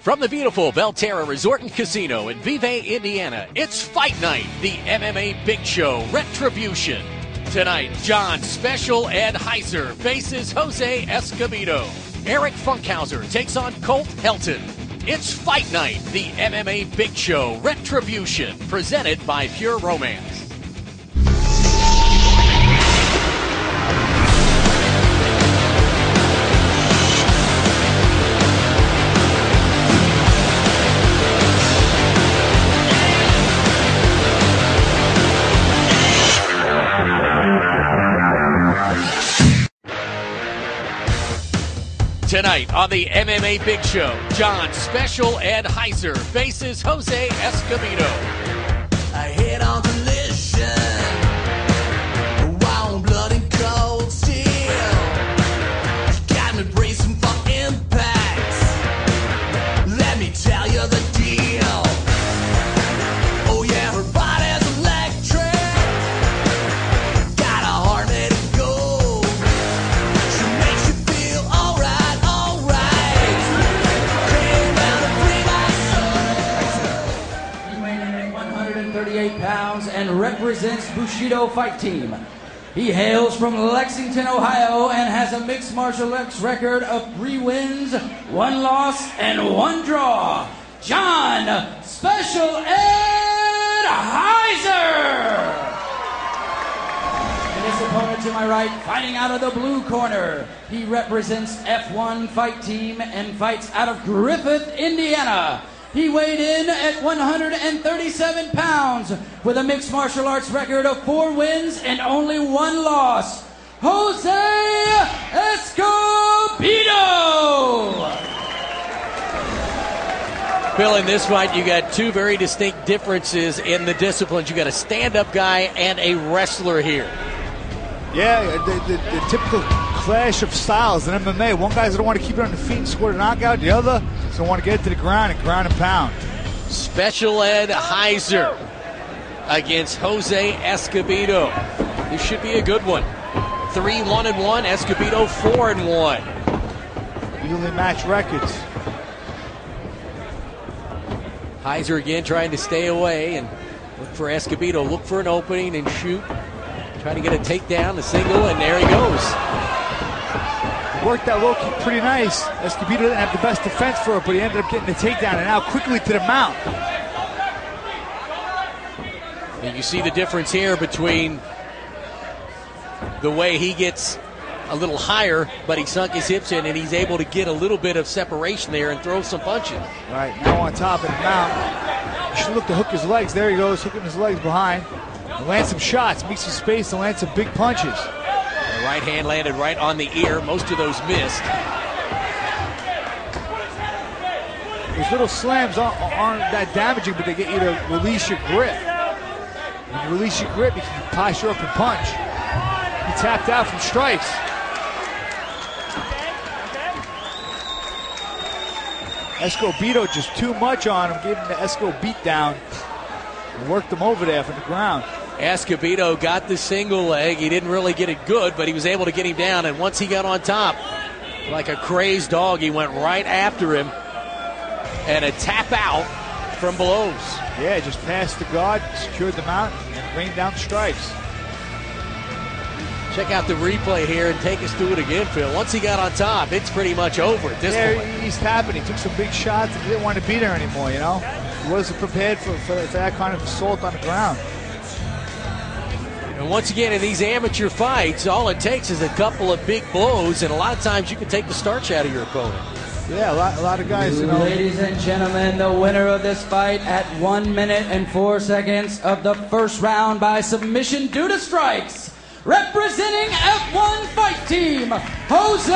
From the beautiful Belterra Resort and Casino in Vevay, Indiana, it's Fight Night, the MMA Big Show Retribution. Tonight, John Special Ed Heiser faces Jose Escobedo. Eric Funkhauser takes on Colt Helton. It's Fight Night, the MMA Big Show Retribution, presented by Pure Romance. Tonight on the MMA Big Show, John Special Ed Heiser faces Jose Escobedo. I hit on collision, wild blood and cold steel. You got me bracing for impact. Let me tell you the deal. Oh yeah, her body's electric. Got a heart made of gold. She makes you feel alright. Pounds and represents Bushido Fight Team. He hails from Lexington, Ohio, and has a mixed martial arts record of 3 wins, 1 loss, and 1 draw. John Special Ed Heiser! And his opponent to my right, fighting out of the blue corner. He represents F1 Fight Team and fights out of Griffith, Indiana. He weighed in at 137 pounds with a mixed martial arts record of 4 wins and only 1 loss. Jose Escobedo! Bill, in this fight, you got 2 very distinct differences in the disciplines. You got a stand-up guy and a wrestler here. Yeah, the typical clash of styles in MMA. One guy's going to want to keep it on the feet and score the knockout. The other is going to want to get it to the ground and pound. Special Ed Heiser against Jose Escobedo. This should be a good one. 3-1-1, Escobedo 4-1. Evenly matched records. Heiser again trying to stay away and look for Escobedo. Look for an opening and shoot. Trying to get a takedown, the single, and there he goes. Worked that low kick pretty nice. Escobedo didn't have the best defense for it, but he ended up getting the takedown and now quickly to the mount. And you see the difference here between the way he gets a little higher, but he sunk his hips in and he's able to get a little bit of separation there and throw some punches. Right, now on top of the mount. He should look to hook his legs. There he goes, hooking his legs behind. And land some shots, make some space, and land some big punches. The right hand landed right on the ear. Most of those missed. These little slams aren't that damaging, but they get you to release your grip. When you release your grip, you can posture up and punch. He tapped out from strikes. Escobedo just too much on him, gave him the Esco beatdown. And worked him over there from the ground. Escobedo got the single leg. He didn't really get it good, but he was able to get him down. And once he got on top, like a crazed dog, he went right after him. And a tap out from blows. Yeah, just passed the guard, secured the mount, and rained down strikes. Check out the replay here and take us through it again, Phil. Once he got on top, it's pretty much over at this point. He's tapping. He took some big shots and he didn't want to be there anymore, you know? He wasn't prepared for that kind of assault on the ground. And once again, in these amateur fights, all it takes is a couple of big blows, and a lot of times you can take the starch out of your opponent. Yeah, a lot of guys, you know. Ladies and gentlemen, the winner of this fight at 1 minute and 4 seconds of the first round by submission due to strikes, representing F1 Fight Team, Jose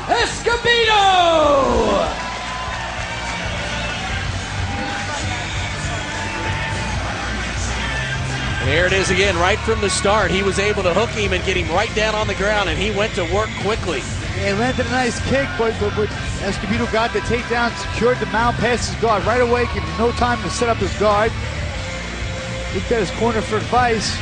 Escobedo! There it is again, right from the start. He was able to hook him and get him right down on the ground, and he went to work quickly. Yeah, he landed a nice kick, but Escobedo got the takedown, secured the mount, passed his guard right away, gave him no time to set up his guard. Looked at his corner for advice.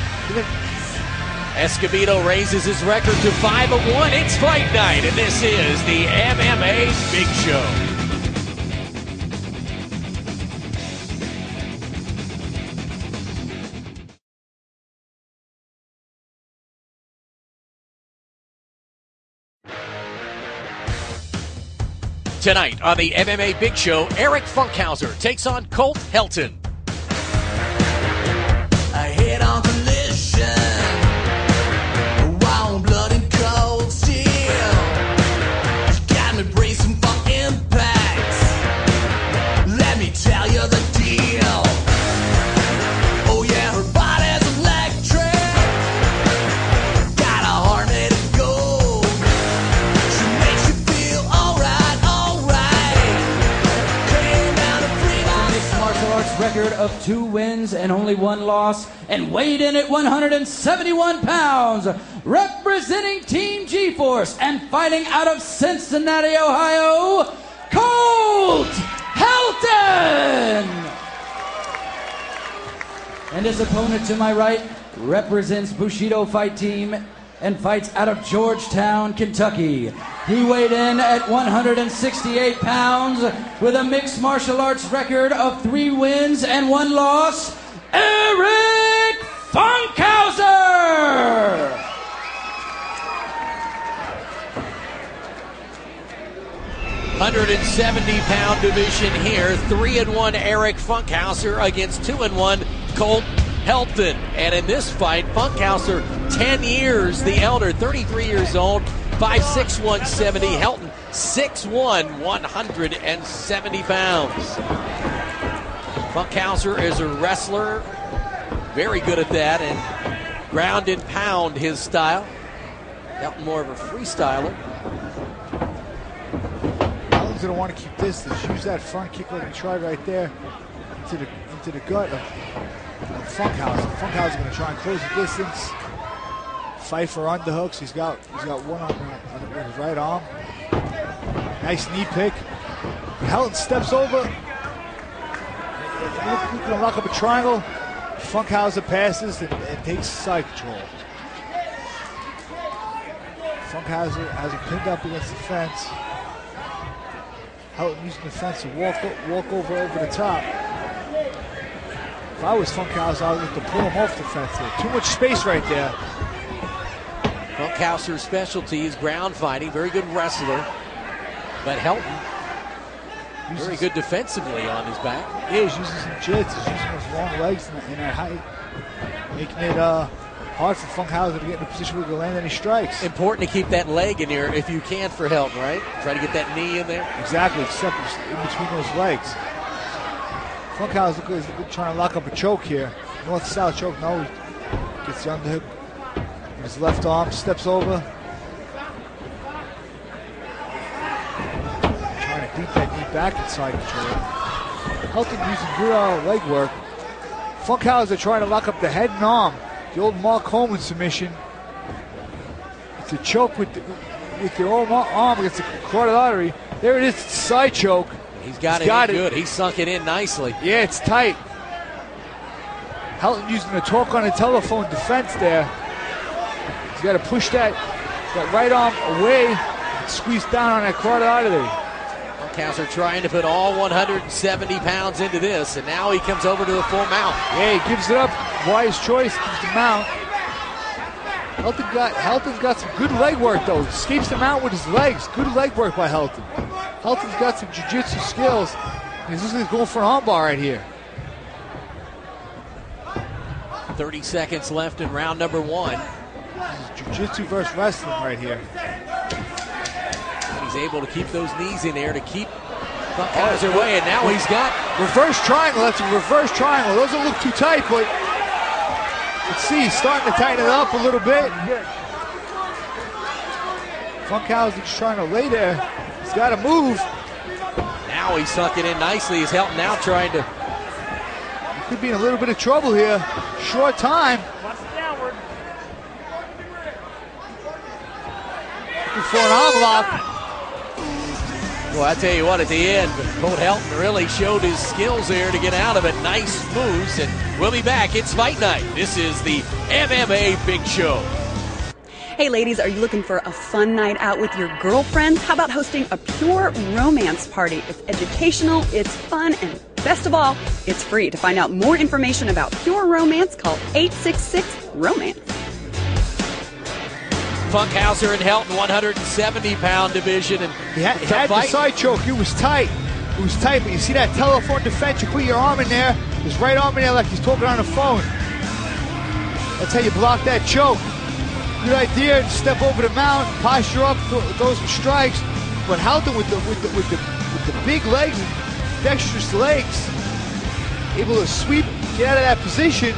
Escobedo raises his record to 5-1. It's fight night, and this is the MMA Big Show. Tonight on the MMA Big Show, Eric Funkhauser takes on Colt Helton. I hit on collision, warm blood and cold steel. Got me bracing for impacts. Let me tell you the deal. Oh yeah, her body's electric. Got a heart made of gold. She makes you feel alright, alright. Came down to Fremont. Mixed martial arts record of 2 wins and only 1 loss, and weighed in at 171 pounds, representing Team G-Force and fighting out of Cincinnati, Ohio, Colt Helton! And his opponent to my right represents Bushido Fight Team and fights out of Georgetown, Kentucky. He weighed in at 168 pounds with a mixed martial arts record of 3 wins and 1 loss, Eric Funkhauser! £170 division here. 3-1 Eric Funkhauser against 2-1 Colt Helton. And in this fight, Funkhauser 10 years the elder, 33 years old, 5'6", 170. Helton 6'1", 170 pounds. Funkhauser is a wrestler, very good at that, and ground and pound his style. Helton more of a freestyler. Helton's going to want to keep distance. Use that front kick like he tried right there into the gut of Funkhauser. Funkhauser going to try and close the distance. Fight for underhooks. He's got one on his right arm. Nice knee pick. Helton steps over. Looking to lock up a triangle. Funkhauser passes and takes side control. Funkhauser has it pinned up against the fence. Helton using the fence to walk over the top. If I was Funkhauser, I would look to pull him off the fence there. Too much space right there. Funkhauser's specialty is ground fighting. Very good wrestler. But Helton, very good defensively on his back. Yeah, he's using some jits. He's using those long legs in that height. Making it hard for Funkhauser to get in a position where he can land any strikes. Important to keep that leg in there if you can for Helton, right? Try to get that knee in there. Exactly, separate in between those legs. Funkhauser is trying to lock up a choke here. North-south choke. No, he gets the underhook. His left arm steps over. Trying to beat that knee back inside control. Helton using good leg work. Funkhauser trying to lock up the head and arm. The old Mark Coleman submission. It's a choke with the arm against the carotid artery. There it is, side choke. He's got it good. He sunk it in nicely. Yeah, it's tight. Helton using the talk on the telephone defense there. He's got to push that right arm away and squeeze down on that carotid artery. Funkhauser trying to put all 170 pounds into this, and now he comes over to a full mount. Yeah, he gives it up. Wise choice, keeps the mount. Helton's got some good leg work, though. Escapes the mount with his legs. Good leg work by Helton. Helton's got some jiu-jitsu skills. He's just going for an armbar right here. 30 seconds left in round number 1. This is jiu-jitsu versus wrestling right here. And he's able to keep those knees in there to keep Funkhauser away, and now he's got reverse triangle. That's a reverse triangle. Those don't look too tight, but let's see, he's starting to tighten it up a little bit. Funkhauser just trying to lay there. He's got to move. Now he's sunk it in nicely. He's helping now, trying to. He could be in a little bit of trouble here. Short time. Looking for an arm lock. Well, I tell you what, at the end, Colt Helton really showed his skills there to get out of it. Nice moves, and we'll be back. It's Fight Night. This is the MMA Big Show. Hey ladies, are you looking for a fun night out with your girlfriends? How about hosting a pure romance party? It's educational, it's fun, and best of all, it's free. To find out more information about pure romance, call 866-ROMANCE. Funkhauser and Helton, 170-pound division. And He had the side choke. It was tight. It was tight, but you see that telephone defense? You put your arm in there, his right arm in there like he's talking on the phone. That's how you block that choke. Good idea. Step over the mount, posture up, throw some strikes. But Helton with the big legs, dexterous legs, able to sweep, get out of that position.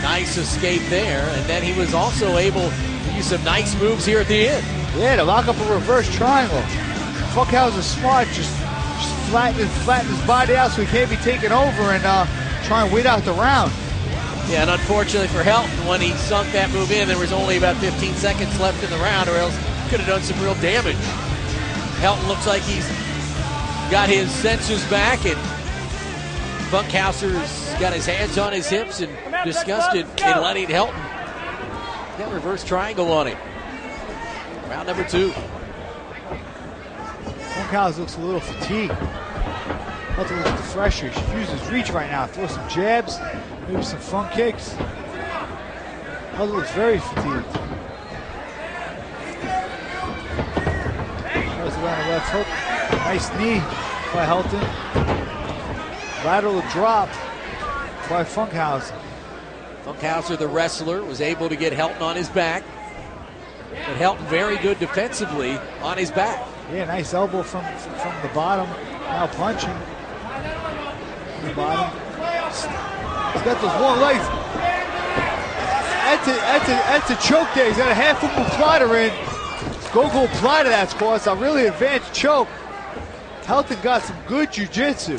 Nice escape there, and then he was also able to use some nice moves here at the end. Yeah, to lock up a reverse triangle. Funkhauser's smart, just flatten his body out so he can't be taken over and try and wait out the round. Yeah, and unfortunately for Helton, when he sunk that move in, there was only about 15 seconds left in the round, or else could have done some real damage. Helton looks like he's got his senses back, and Funkhauser's got his hands on his hips and disgusted in letting Helton get a reverse triangle on him. Round number 2. Funkhauser looks a little fatigued. Helton looks fresher. He should use his reach right now. Throw some jabs, maybe some front kicks. Helton looks very fatigued. Goes around the left hook. Nice knee by Helton. Lateral drop by Funkhauser. Funkhauser, the wrestler, was able to get Helton on his back. But Helton very good defensively on his back. Yeah, nice elbow from the bottom. Now punching. From the bottom. He's got those long legs. That's a choke there. He's got a half foot plotter in. Go apply to that, squad. It's a really advanced choke. Helton got some good jiu-jitsu.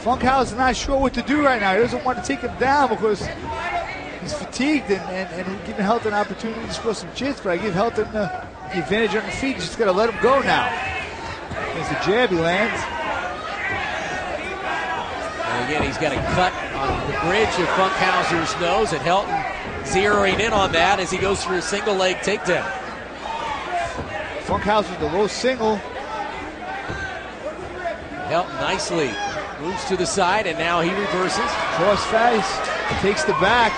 Funkhauser not sure what to do right now. He doesn't want to take him down because he's fatigued and giving Helton an opportunity to score some jits, but I give Helton the advantage on the feet. Just got to let him go now. There's the jab he lands. And again, he's got a cut on the bridge of Funkhauser's nose, and Helton zeroing in on that as he goes for a single leg takedown. Funkhauser the low single. Helton nicely moves to the side, and now he reverses. Cross face, takes the back.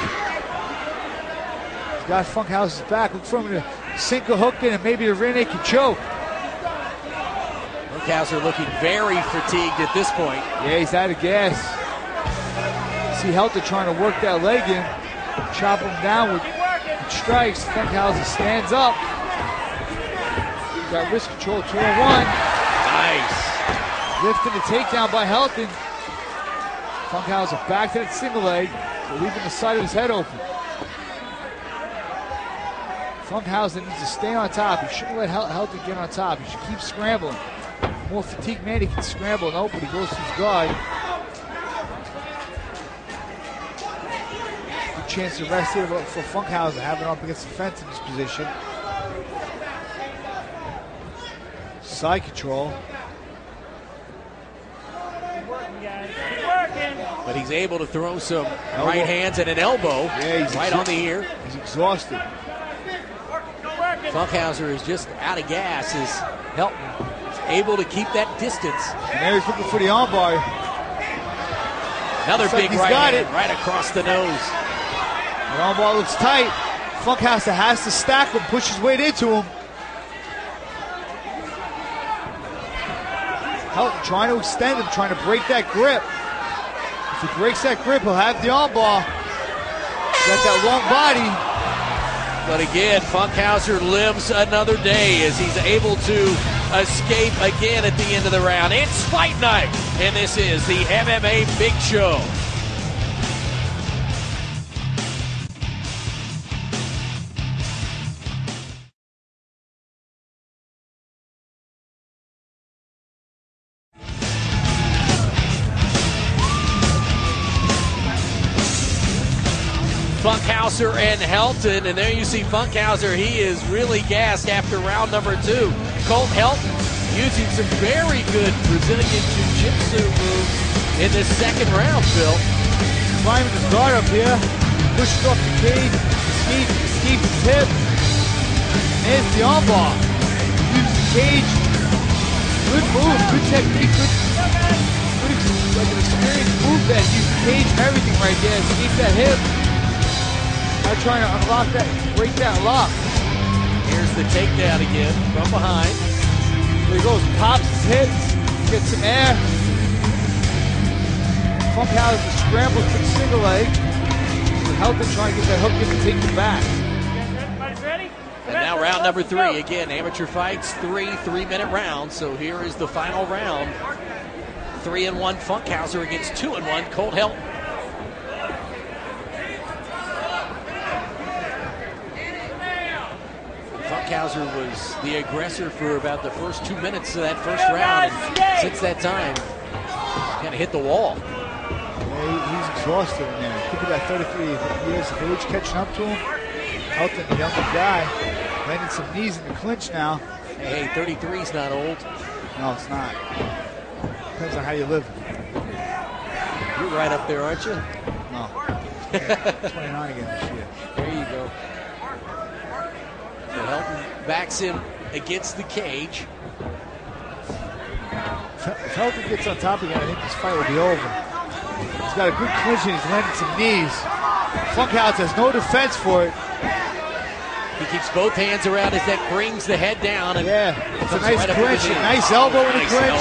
He's got Funkhauser's back. Look for him to sink a hook in and maybe the rear naked choke. Funkhauser looking very fatigued at this point. Yeah, he's out of gas. See Helton trying to work that leg in, chop him down with strikes. Funkhauser stands up. Got wrist control, 2-1. Nice. Lifting the takedown by Helton. Funkhauser back to that single leg, leaving the side of his head open. Funkhauser needs to stay on top. He shouldn't let Helton get on top. He should keep scrambling. The more fatigued man, he can scramble and open. He goes to his guard. Good chance to rest here for Funkhauser, having up against the fence in this position. Side control. But he's able to throw some right hands and an elbow right on the ear. He's exhausted. Funkhauser is just out of gas as Helton is able to keep that distance. And there he's looking for the armbar. Another big right hand right across the nose. The armbar looks tight. Funkhauser has to stack him, push his weight into him. Helton trying to extend him, trying to break that grip. If he breaks that grip, he'll have the armbar. Got that long body. But again, Funkhauser lives another day as he's able to escape again at the end of the round. It's fight night, and this is the MMA Big Show. Funkhauser and Helton, and there you see Funkhauser. He is really gassed after round number 2. Colt Helton using some very good Brazilian Jiu-Jitsu moves in this second round, Phil. Climbing the guard up here, pushes off the cage, escapes his hip. There's the armbar. Uses the cage. Good move, good technique, good like an experienced move that. Use the cage and everything right there. Escape that hip. Now trying to unlock that, break that lock. Here's the takedown again from behind. There he goes, pops his hips, gets some air. Funkhauser scrambles to the single leg. Helton trying to get that hook in to take the back. And now round number 3. Again, amateur fights, 3-minute rounds. So here is the final round. 3-1 Funkhauser against 2-1 Colt Helton. Funkhauser was the aggressor for about the first 2 minutes of that first round. And since that time, kind of hit the wall. Yeah, he's exhausted in there. Could be that 33 years of age catching up to him. Helton, the younger guy, landing some knees in the clinch now. Hey, 33's not old. No, it's not. Depends on how you live. You're right up there, aren't you? No. Yeah, 29 again this year. There you go. So Helton backs him against the cage. If Helton gets on top again, I think this fight will be over. He's got a good clinch and he's landing some knees. Funkhauser has no defense for it. He keeps both hands around his neck, brings the head down, and yeah, it's a nice clinch, a nice elbow in the clinch.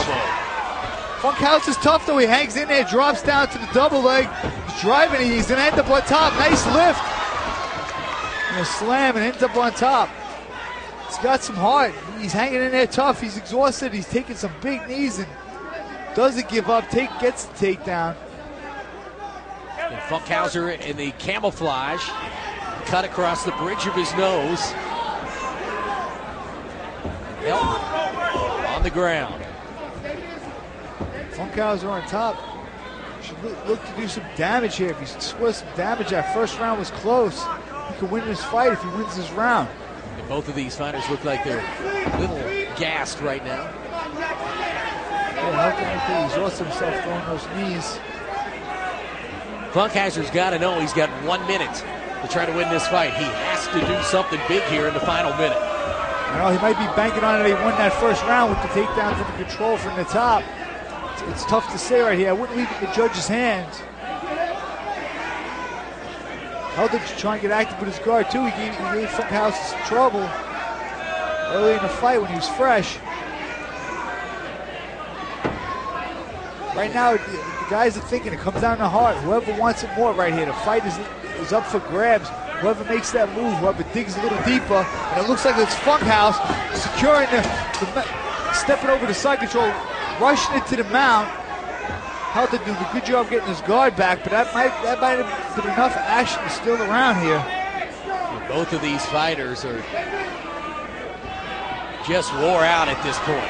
Funkhauser's tough though. He hangs in there, drops down to the double leg. He's driving, he's gonna end up on top. Nice lift. And a slam and ends up on top. He's got some heart. He's hanging in there tough. He's exhausted. He's taking some big knees and doesn't give up. Gets the takedown. And Funkhauser in the camouflage, cut across the bridge of his nose. Helton on the ground. Funkhauser on top. Should look to do some damage here. If he scores some damage, that first round was close. He could win this fight if he wins this round. And both of these fighters look like they're a little gassed right now. Yeah, Helton exhausted himself throwing those knees. Funkhauser's got to know he's got 1 minute to try to win this fight. He has to do something big here in the final minute. I know he might be banking on it. He won that first round with the takedown from the control from the top. It's tough to say right here. I wouldn't leave it in the judge's hands. Helton trying to get active with his guard too. He gave Funkhauser some trouble early in the fight when he was fresh. Right now, the guys are thinking it comes down to heart. Whoever wants it more right here. The fight is up for grabs. Whoever makes that move, whoever digs a little deeper, and it looks like it's Funkhauser securing stepping over the side control, rushing it to the mount. Helton doing a good job getting his guard back, but that might have been enough action to still around here. And both of these fighters are just wore out at this point.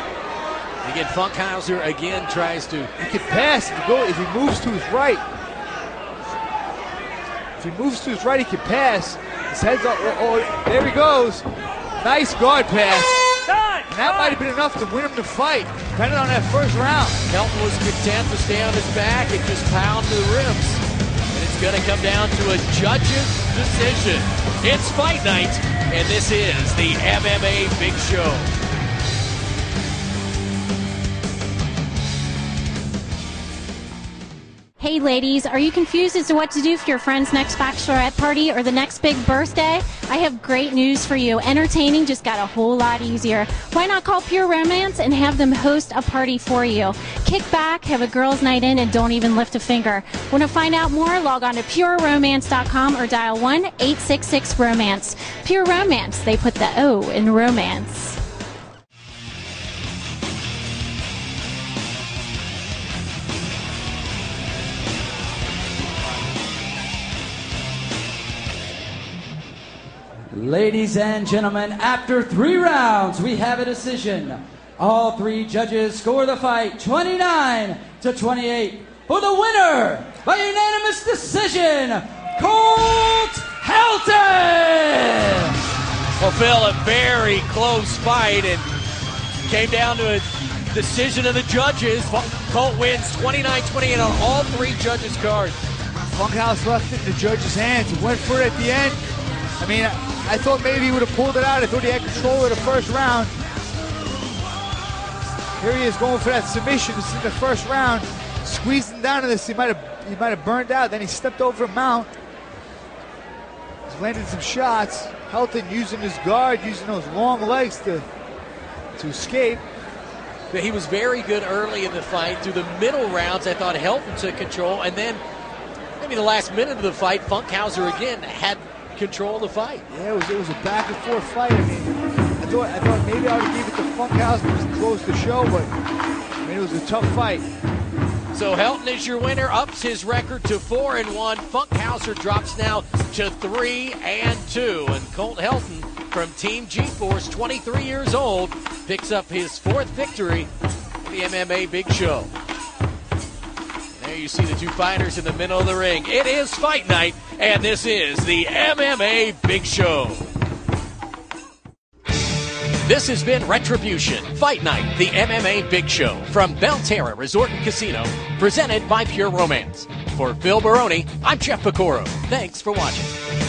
Again, Funkhauser again tries to... He can pass if he moves to his right. If he moves to his right, he can pass. His head's up. There he goes. Nice guard pass. And that might have been enough to win him the fight, depending on that first round. Helton was content to stay on his back and just pound the ribs. And it's going to come down to a judge's decision. It's fight night, and this is the MMA Big Show. Hey ladies, are you confused as to what to do for your friend's next bachelorette party or the next big birthday? I have great news for you. Entertaining just got a whole lot easier. Why not call Pure Romance and have them host a party for you? Kick back, have a girls' night in, and don't even lift a finger. Want to find out more? Log on to pureromance.com or dial 1-866-ROMANCE. Pure Romance, they put the O in romance. Ladies and gentlemen, after 3 rounds, we have a decision. All 3 judges score the fight 29-28 for the winner by unanimous decision, Colt Helton. Well, Phil, a very close fight and came down to a decision of the judges. Colt wins 29-28 on all 3 judges' cards. Funkhauser left it in the judge's hands. He went for it at the end. I mean, I thought maybe he would have pulled it out. I thought he had control of the first round. Here he is going for that submission. This is the first round. Squeezing down to this. He might have burned out. Then he stepped over a mount. He's landing some shots. Helton using his guard, using those long legs to escape. But he was very good early in the fight. Through the middle rounds, I thought Helton took control. And then maybe the last minute of the fight, Funkhauser again had control of the fight. Yeah, it was a back and forth fight. I mean, I thought maybe I would give it to Funkhauser. It was close to show, but I mean, it was a tough fight. So Helton is your winner, ups his record to 4-1. Funkhauser drops now to 3-2. And Colt Helton from Team G-Force, 23 years old, picks up his 4th victory in the MMA Big Show. And there you see the two fighters in the middle of the ring. It is fight night, and this is the MMA Big Show. This has been Retribution Fight Night, the MMA Big Show from Belterra Resort and Casino, presented by Pure Romance. For Phil Baroni, I'm Jeff Pecoro. Thanks for watching.